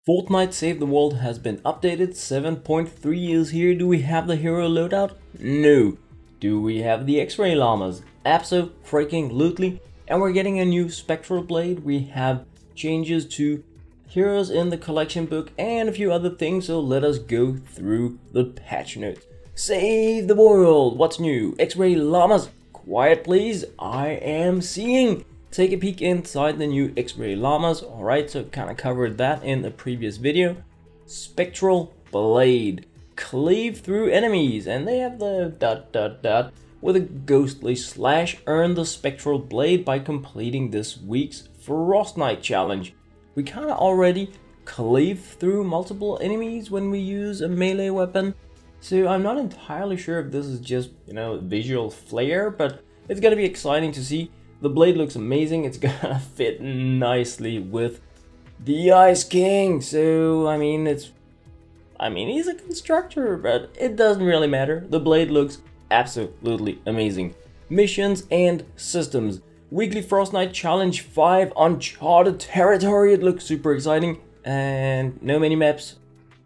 Fortnite Save the World has been updated, 7.3 is here. Do we have the hero loadout? No. Do we have the X-ray llamas? Abso-freaking-lutely. And we're getting a new Spectral Blade. We have changes to heroes in the collection book and a few other things, so let us go through the patch notes. Save the world! What's new? X-ray llamas! Quiet please, I am seeing! Take a peek inside the new X-ray llamas. Alright, so kind of covered that in the previous video. Spectral Blade. Cleave through enemies, and they have the ... with a ghostly slash. Earn the Spectral Blade by completing this week's Frostnite challenge. We kind of already cleave through multiple enemies when we use a melee weapon. So I'm not entirely sure if this is just, visual flair, but it's gonna be exciting to see. The blade looks amazing. It's gonna fit nicely with the Ice King. So I mean, he's a constructor, but it doesn't really matter. The blade looks absolutely amazing. Missions and systems. Weekly Frostnite Challenge 5, Uncharted Territory. It looks super exciting. And no minimaps,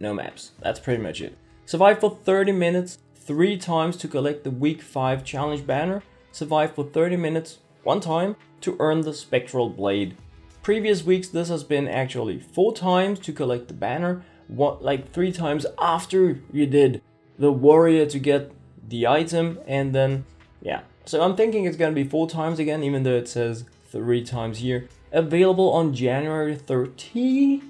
no maps. That's pretty much it. Survive for 30 minutes 3 times to collect the week 5 challenge banner. Survive for 30 minutes 1 time to earn the Spectral Blade. Previous weeks this has been actually 4 times to collect the banner. Like 3 times after you did the warrior to get the item, and then yeah. So I'm thinking it's gonna be 4 times again, even though it says 3 times here. Available on January 30,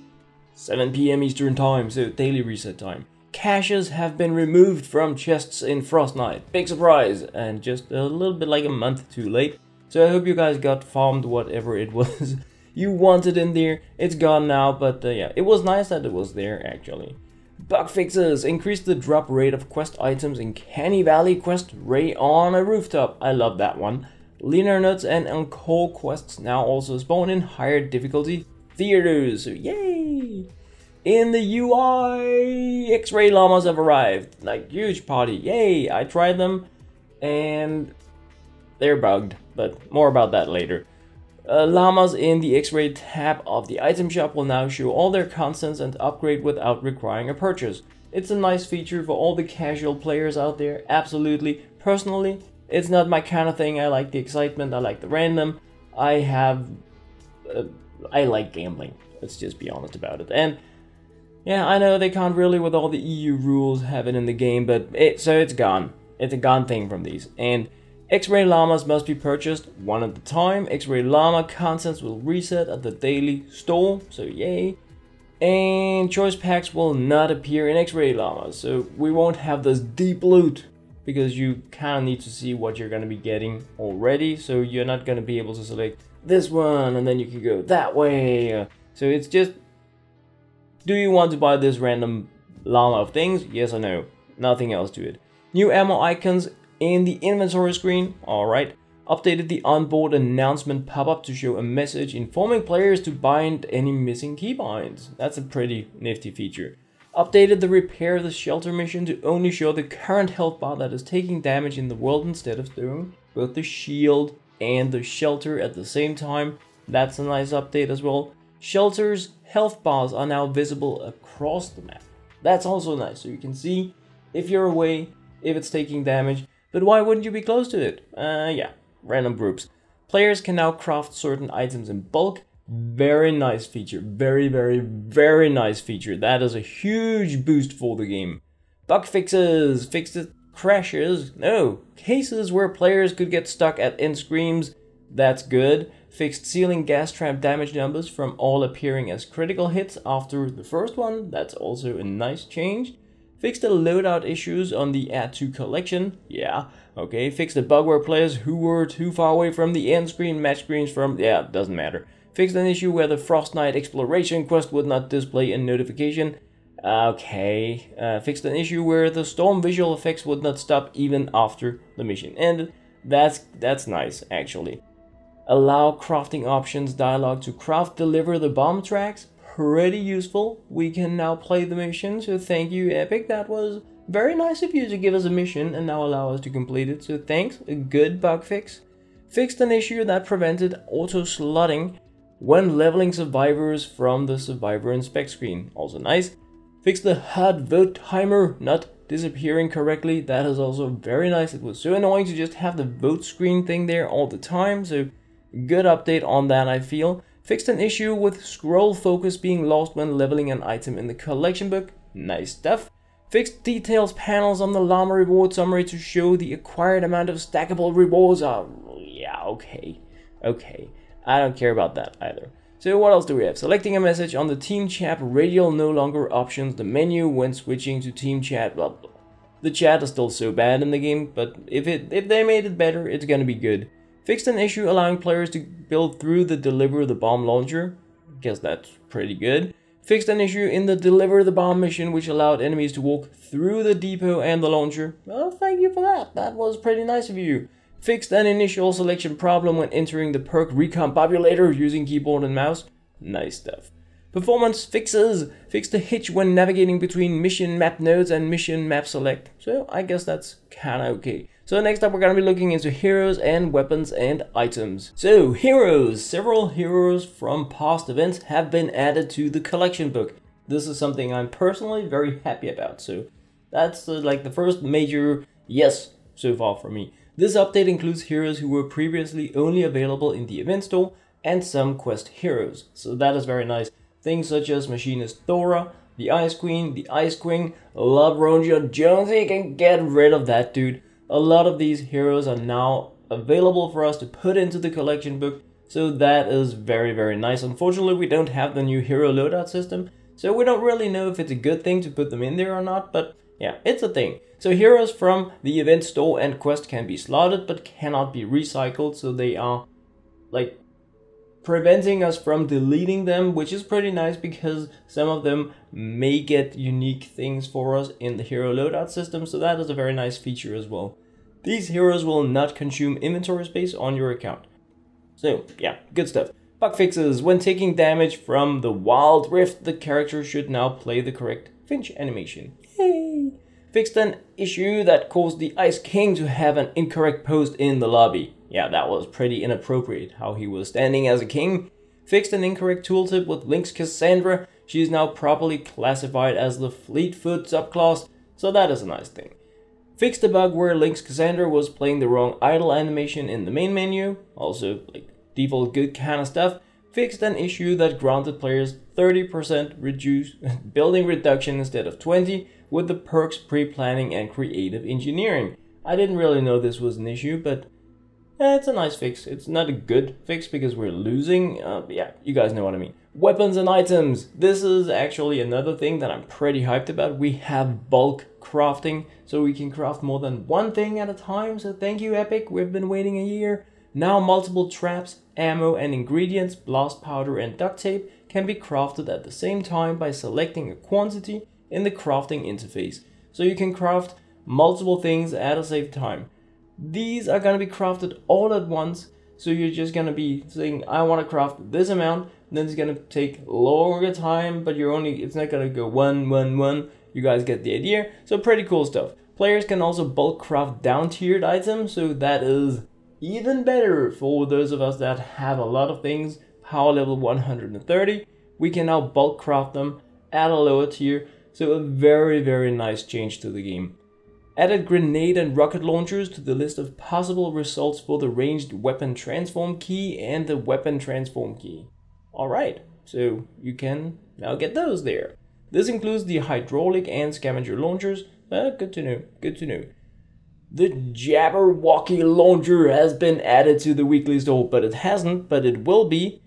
7 PM Eastern time, so daily reset time. Caches have been removed from chests in Frostnite. Big surprise, and just a little bit like a month too late. So I hope you guys got farmed whatever it was you wanted in there. It's gone now, but yeah, it was nice that it was there actually. Bug fixes. Increase the drop rate of quest items in Canny Valley quest Ray on a rooftop. I love that one. Leaner nuts and encore quests now also spawn in higher difficulty theaters. So yay! In the UI, X-ray llamas have arrived. Like huge party. Yay! I tried them and they're bugged, but more about that later. Llamas in the X-ray tab of the item shop will now show all their constants and upgrade without requiring a purchase. It's a nice feature for all the casual players out there, absolutely. Personally, it's not my kind of thing. I like the excitement, I like the random. I like gambling, let's just be honest about it. And yeah, I know they can't really, with all the EU rules, have it in the game, but so it's gone. It's a gone thing from these. And X-ray llamas must be purchased 1 at a time. X-ray llama constants will reset at the daily store, so yay. And choice packs will not appear in X-ray llamas, so we won't have this deep loot, because you kind of need to see what you're going to be getting already, so you're not going to be able to select this one and then you can go that way. So it's just, do you want to buy this random llama of things? Yes or no? Nothing else to it. New ammo icons in the inventory screen. Alright. Updated the onboard announcement pop-up to show a message informing players to bind any missing keybinds. That's a pretty nifty feature. Updated the repair the shelter mission to only show the current health bar that is taking damage in the world instead of throwing both the shield and the shelter at the same time. That's a nice update as well. Shelter's health bars are now visible across the map. That's also nice, so you can see if you're away, if it's taking damage. But why wouldn't you be close to it? Yeah, random groups. Players can now craft certain items in bulk. Very nice feature. Very, very, very nice feature. That is a huge boost for the game. Bug fixes. Fixed crashes. No. Cases where players could get stuck at end screens. That's good. Fixed ceiling gas trap damage numbers from all appearing as critical hits after the first one. That's also a nice change. Fix the loadout issues on the Add to collection. Yeah, okay. Fix the bug where players who were too far away from the end screen match screens from... Yeah, doesn't matter. Fixed an issue where the Frostnite exploration quest would not display a notification. Okay. Fixed an issue where the storm visual effects would not stop even after the mission ended. That's nice, actually. Allow crafting options dialog to craft deliver the bomb tracks. Pretty useful. We can now play the mission, so thank you Epic. That was very nice of you to give us a mission and now allow us to complete it, so thanks. A good bug fix. Fixed an issue that prevented auto slotting when leveling survivors from the survivor inspect screen. Also nice. Fixed the HUD vote timer not disappearing correctly. That is also very nice. It was so annoying to just have the vote screen thing there all the time. So good update on that, I feel. Fixed an issue with scroll focus being lost when leveling an item in the collection book. Nice stuff. Fixed details panels on the llama reward summary to show the acquired amount of stackable rewards. Yeah, okay. I don't care about that either. So what else do we have? Selecting a message on the team chat radial no longer options the menu when switching to team chat, blah blah. The chat is still so bad in the game, but if they made it better, it's gonna be good. Fixed an issue allowing players to build through the deliver the bomb launcher. Guess that's pretty good. Fixed an issue in the deliver the bomb mission which allowed enemies to walk through the depot and the launcher. Well, thank you for that. That was pretty nice of you. Fixed an initial selection problem when entering the perk recon populator using keyboard and mouse. Nice stuff. Performance fixes. Fixed a hitch when navigating between mission map nodes and mission map select. So I guess that's kinda okay. So next up we're gonna be looking into heroes and weapons and items. So heroes. Several heroes from past events have been added to the collection book. This is something I'm personally very happy about. So that's like the first major yes so far for me. This update includes heroes who were previously only available in the event store and some quest heroes. So that is very nice. Things such as Machinist Thora, the Ice Queen, the Ice Queen, Love Ranger Jonesy, can get rid of that dude. A lot of these heroes are now available for us to put into the collection book. So that is very, very nice. Unfortunately, we don't have the new hero loadout system. So we don't really know if it's a good thing to put them in there or not, but yeah, it's a thing. So heroes from the event store and quest can be slotted but cannot be recycled, so they are like preventing us from deleting them, which is pretty nice because some of them may get unique things for us in the hero loadout system, so that is a very nice feature as well. These heroes will not consume inventory space on your account. So yeah, good stuff. Bug fixes. When taking damage from the Wild Rift, the character should now play the correct Finch animation. Yay! Fixed an issue that caused the Ice King to have an incorrect post in the lobby. Yeah, that was pretty inappropriate how he was standing as a king. Fixed an incorrect tooltip with Lynx Cassandra. She is now properly classified as the Fleetfoot subclass, so that is a nice thing. Fixed a bug where Lynx Cassandra was playing the wrong idle animation in the main menu. Also, like default good kind of stuff. Fixed an issue that granted players 30% building reduction instead of 20 with the perks pre-planning and creative engineering. I didn't really know this was an issue, but it's a nice fix. It's not a good fix because we're losing. Yeah, you guys know what I mean. Weapons and items. This is actually another thing that I'm pretty hyped about. We have bulk crafting, so we can craft more than one thing at a time. So thank you, Epic. We've been waiting a year. Now multiple traps, ammo and ingredients, blast powder and duct tape can be crafted at the same time by selecting a quantity in the crafting interface. So you can craft multiple things at the same time. These are going to be crafted all at once, so you're just going to be saying, I want to craft this amount, then it's going to take longer time, but it's not going to go one. You guys get the idea. So pretty cool stuff. Players can also bulk craft down-tiered items, so that is even better for those of us that have a lot of things. Power level 130, we can now bulk craft them at a lower tier, so a very, very nice change to the game. Added grenade and rocket launchers to the list of possible results for the ranged weapon transform key and the weapon transform key. Alright, so you can now get those there. This includes the hydraulic and scavenger launchers. Good to know, good to know. The Jabberwocky launcher has been added to the weekly store, but it hasn't, but it will be.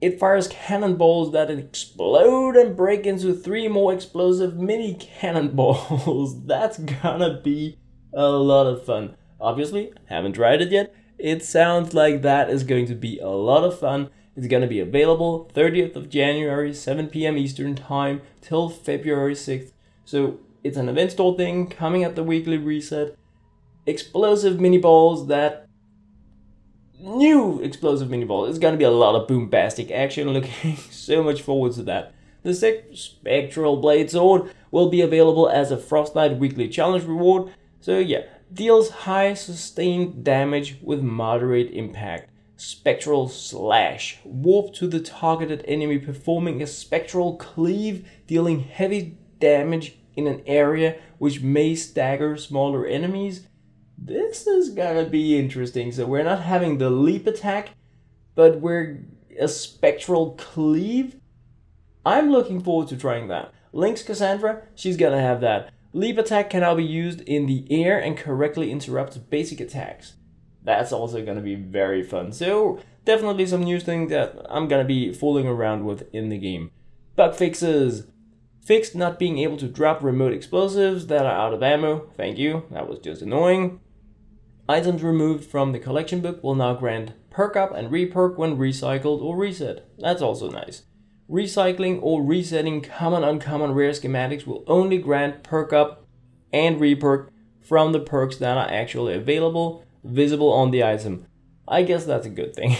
It fires cannonballs that explode and break into 3 more explosive mini cannonballs. That's gonna be a lot of fun. Obviously, haven't tried it yet. It sounds like that is going to be a lot of fun. It's gonna be available 30th of January, 7 PM Eastern time till February 6th. So it's an event store thing coming at the weekly reset. Explosive mini balls that new explosive mini ball. It's gonna be a lot of boombastic action. Looking so much forward to that. The Spectral Blade sword will be available as a Frostnite weekly challenge reward. So yeah, deals high sustained damage with moderate impact. Spectral Slash. Warp to the targeted enemy, performing a spectral cleave, dealing heavy damage in an area which may stagger smaller enemies. This is gonna be interesting. So we're not having the leap attack, but we're a spectral cleave. I'm looking forward to trying that. Link's Cassandra, she's gonna have that. Leap attack can now be used in the air and correctly interrupts basic attacks. That's also gonna be very fun. So definitely some new things that I'm gonna be fooling around with in the game. Bug fixes. Fixed not being able to drop remote explosives that are out of ammo. Thank you, that was just annoying. Items removed from the collection book will now grant perk up and re-perk when recycled or reset. That's also nice. Recycling or resetting common, uncommon, rare schematics will only grant perk up and re-perk from the perks that are actually available, visible on the item. I guess that's a good thing.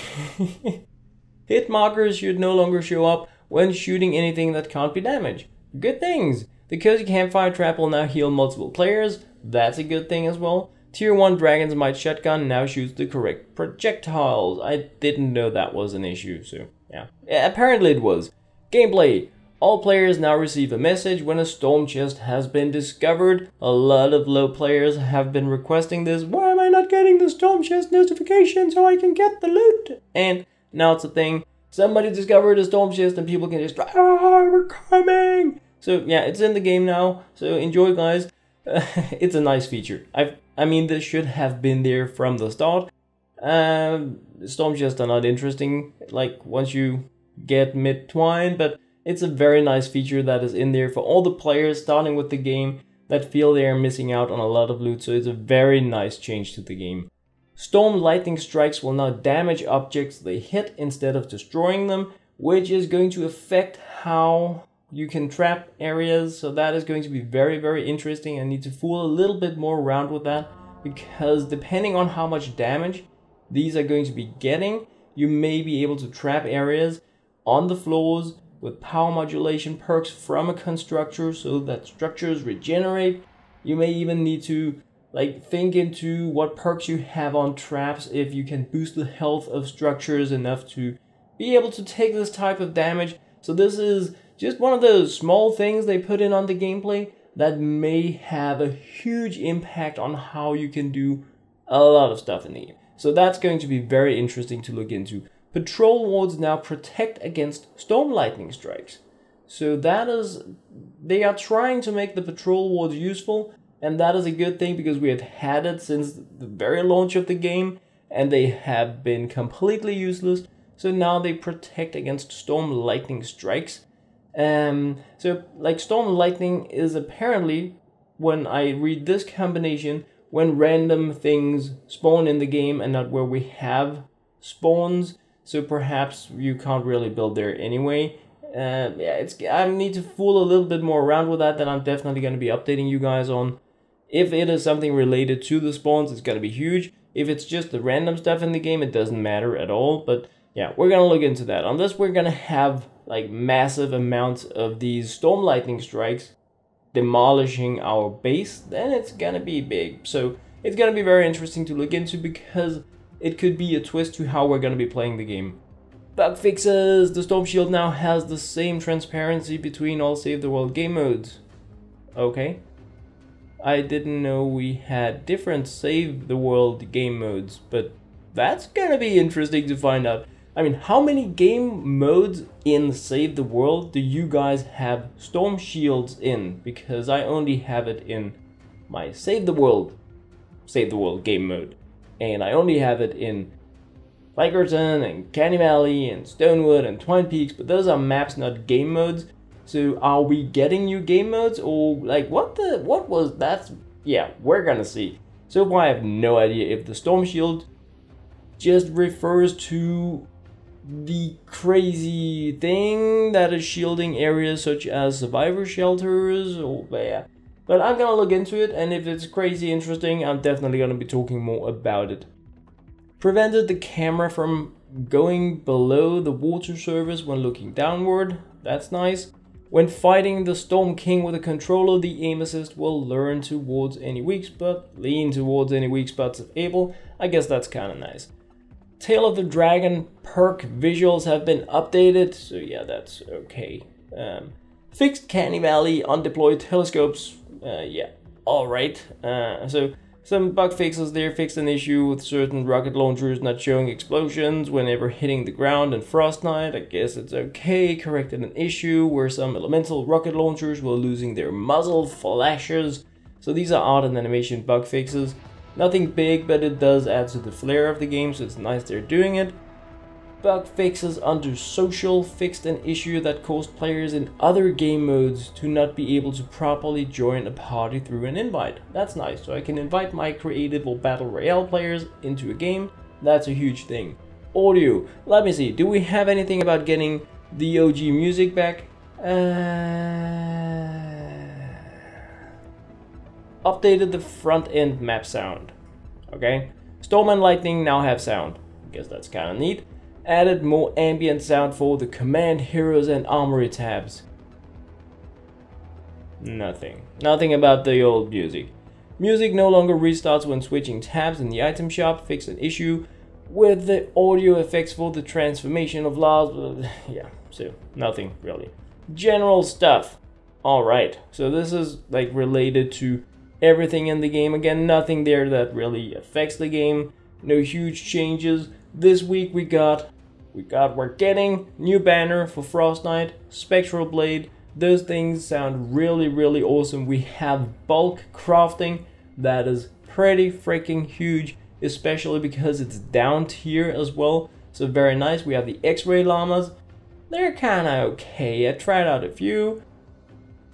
Hit markers should no longer show up when shooting anything that can't be damaged. Good things. The cozy campfire trap will now heal multiple players. That's a good thing as well. Tier 1 Dragon's Might shotgun now shoots the correct projectiles. I didn't know that was an issue, so yeah. Apparently it was. Gameplay. All players now receive a message when a storm chest has been discovered. A lot of low players have been requesting this. Why am I not getting the storm chest notification so I can get the loot? And now it's a thing. Somebody discovered a storm chest and people can just, we're coming. So yeah, it's in the game now. So enjoy, guys. It's a nice feature. I mean, this should have been there from the start. Storm chests are not interesting, like once you get mid-twine, but it's a very nice feature that is in there for all the players starting with the game that feel they are missing out on a lot of loot. So it's a very nice change to the game. Storm lightning strikes will now damage objects they hit instead of destroying them, which is going to affect how you can trap areas. So that is going to be very, very interesting. I need to fool a little bit more around with that, because depending on how much damage these are going to be getting, you may be able to trap areas on the floors with power modulation perks from a constructor so that structures regenerate. You may even need to think into what perks you have on traps if you can boost the health of structures enough to be able to take this type of damage. So this is just one of those small things they put in on the gameplay that may have a huge impact on how you can do a lot of stuff in the game. So that's going to be very interesting to look into. Patrol wards now protect against storm lightning strikes. So that is, they are trying to make the patrol wards useful, and that is a good thing because we have had it since the very launch of the game and they have been completely useless. So now they protect against storm lightning strikes. So storm lightning is apparently, when I read this combination, when random things spawn in the game and not where we have spawns. So perhaps you can't really build there anyway. Yeah, I need to fool a little bit more around with that. Then I'm definitely going to be updating you guys on. If it is something related to the spawns, it's going to be huge. If it's just the random stuff in the game, it doesn't matter at all. But yeah, we're going to look into that. Unless we're going to have massive amounts of these storm lightning strikes demolishing our base, then it's going to be big. So it's going to be very interesting to look into because it could be a twist to how we're going to be playing the game. Bug fixes! The Storm Shield now has the same transparency between all Save the World game modes. Okay. I didn't know we had different Save the World game modes, but that's gonna be interesting to find out. I mean, how many game modes in Save the World do you guys have Storm Shields in? Because I only have it in my Save the World game mode. And I only have it in Vikerton and Canny Valley and Stonewood and Twine Peaks, but those are maps, not game modes. So are we getting new game modes, or what was that? Yeah, we're gonna see. So far I have no idea if the Storm Shield just refers to the crazy thing that is shielding areas such as survivor shelters, or yeah. But I'm gonna look into it, and if it's crazy interesting, I'm definitely gonna be talking more about it. Prevented the camera from going below the water surface when looking downward. That's nice. When fighting the Storm King with a controller, the aim assist will lean towards any weak spots if able. I guess that's kinda nice. Tail of the Dragon perk visuals have been updated, so yeah, that's okay. Fixed Canny Valley undeployed telescopes, yeah, alright. So some bug fixes there, fixed an issue with certain rocket launchers not showing explosions whenever hitting the ground in Frostnite. I guess it's okay. Corrected an issue where some elemental rocket launchers were losing their muzzle flashes. So these are art and animation bug fixes. Nothing big, but it does add to the flair of the game, so it's nice they're doing it. Bug fixes under social fixed an issue that caused players in other game modes to not be able to properly join a party through an invite. That's nice, so I can invite my creative or battle royale players into a game. That's a huge thing. Audio, let me see, do we have anything about getting the OG music back? Updated the front end map sound. Okay, Storm and Lightning now have sound. I guess that's kind of neat. Added more ambient sound for the command heroes and armory tabs. Nothing about the old music. Music no longer restarts when switching tabs in the item shop. Fixed an issue with the audio effects for the transformation of laws. Yeah, so nothing really. General stuff. Alright, so this is like related to everything in the game. Again, nothing there that really affects the game. No huge changes. This week we're getting new banner for Frostnite, Spectral Blade. Those things sound really awesome. We have bulk crafting that is pretty freaking huge, especially because it's down tier as well. So very nice. We have the X-ray llamas. They're kind of okay. I tried out a few.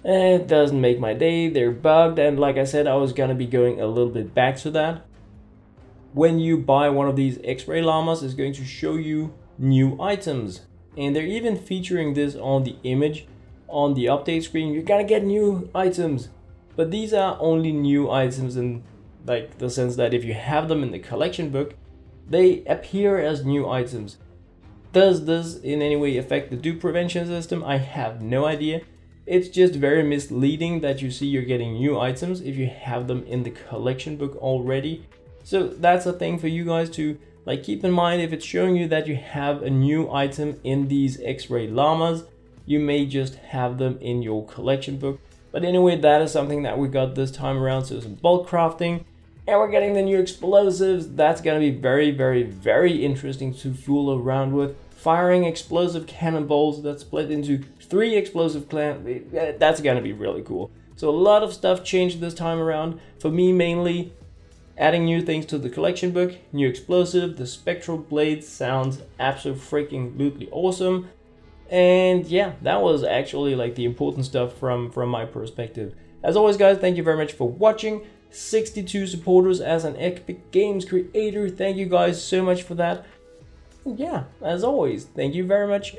It doesn't make my day. They're bugged, and like I said, I was gonna be going a little bit back to that. When you buy one of these X-ray llamas, it's going to show you new items, and they're even featuring this on the image on the update screen. You're gonna get new items, but these are only new items in like the sense that if you have them in the collection book, they appear as new items. Does this in any way affect the dupe prevention system? I have no idea. It's just very misleading that you see you're getting new items if you have them in the collection book already. So that's a thing for you guys to like keep in mind. If it's showing you that you have a new item in these X-ray llamas, you may just have them in your collection book. But anyway, that is something that we got this time around. So some bulk crafting, and we're getting the new explosives. That's gonna be very interesting to fool around with. Firing explosive cannonballs that split into 3 explosive that's gonna be really cool. So a lot of stuff changed this time around. For me, mainly adding new things to the collection book, new explosive, the Spectral Blade sounds absolutely freaking awesome. And yeah, that was actually like the important stuff from my perspective. As always guys, thank you very much for watching. 62 supporters as an Epic Games creator. Thank you guys so much for that. Yeah, as always, thank you very much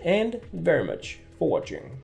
for watching.